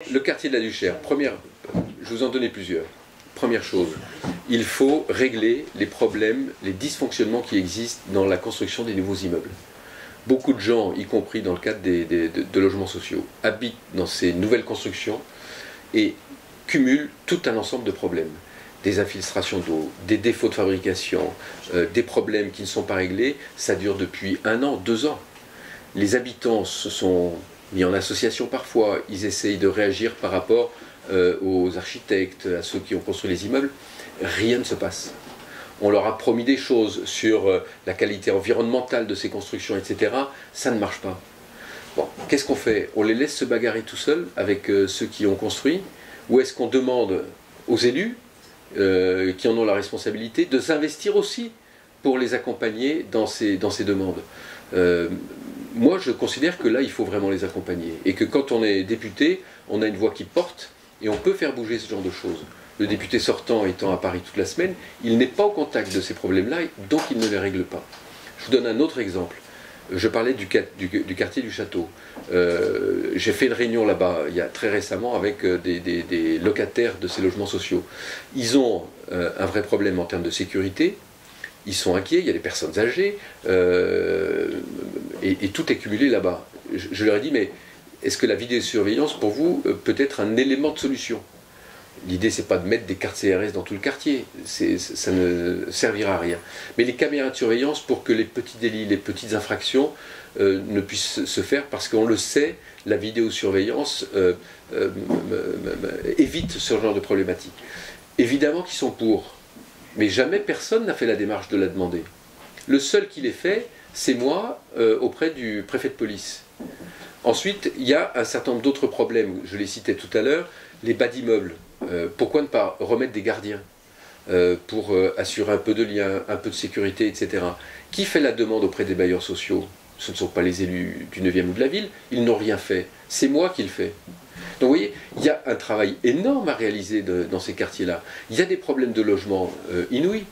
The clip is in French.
Le quartier de la Duchère, je vous en donnais plusieurs. Première chose, il faut régler les problèmes, les dysfonctionnements qui existent dans la construction des nouveaux immeubles. Beaucoup de gens, y compris dans le cadre de logements sociaux, habitent dans ces nouvelles constructions et cumulent tout un ensemble de problèmes. Des infiltrations d'eau, des défauts de fabrication, des problèmes qui ne sont pas réglés, ça dure depuis 1 an, 2 ans. Les habitants se sont mis en association parfois, ils essayent de réagir par rapport aux architectes, à ceux qui ont construit les immeubles. Rien ne se passe. On leur a promis des choses sur la qualité environnementale de ces constructions, etc. Ça ne marche pas. Bon, qu'est-ce qu'on fait? On les laisse se bagarrer tout seuls avec ceux qui ont construit? Ou est-ce qu'on demande aux élus, qui en ont la responsabilité, de s'investir aussi pour les accompagner dans ces demandes? Moi, je considère que là, il faut vraiment les accompagner. Et que quand on est député, on a une voix qui porte et on peut faire bouger ce genre de choses. Le député sortant étant à Paris toute la semaine, il n'est pas au contact de ces problèmes-là, donc il ne les règle pas. Je vous donne un autre exemple. Je parlais du quartier du Château. J'ai fait une réunion là-bas, il y a très récemment, avec des locataires de ces logements sociaux. Ils ont un vrai problème en termes de sécurité. Ils sont inquiets, il y a des personnes âgées, et tout est cumulé là-bas. Je leur ai dit, mais est-ce que la vidéosurveillance, pour vous, peut être un élément de solution? L'idée, c'est pas de mettre des cartes CRS dans tout le quartier, ça ne servira à rien. Mais les caméras de surveillance pour que les petits délits, les petites infractions ne puissent se faire, parce qu'on le sait, la vidéosurveillance évite ce genre de problématique. Évidemment qu'ils sont pour. Mais jamais personne n'a fait la démarche de la demander. Le seul qui l'ait fait, c'est moi, auprès du préfet de police. Ensuite, il y a un certain nombre d'autres problèmes, je les citais tout à l'heure, les bas d'immeubles. Pourquoi ne pas remettre des gardiens pour assurer un peu de lien, un peu de sécurité, etc. Qui fait la demande auprès des bailleurs sociaux? Ce ne sont pas les élus du 9e ou de la ville, ils n'ont rien fait. C'est moi qui le fais. Donc vous voyez, il y a un travail énorme à réaliser dans ces quartiers-là. Il y a des problèmes de logement inouïs.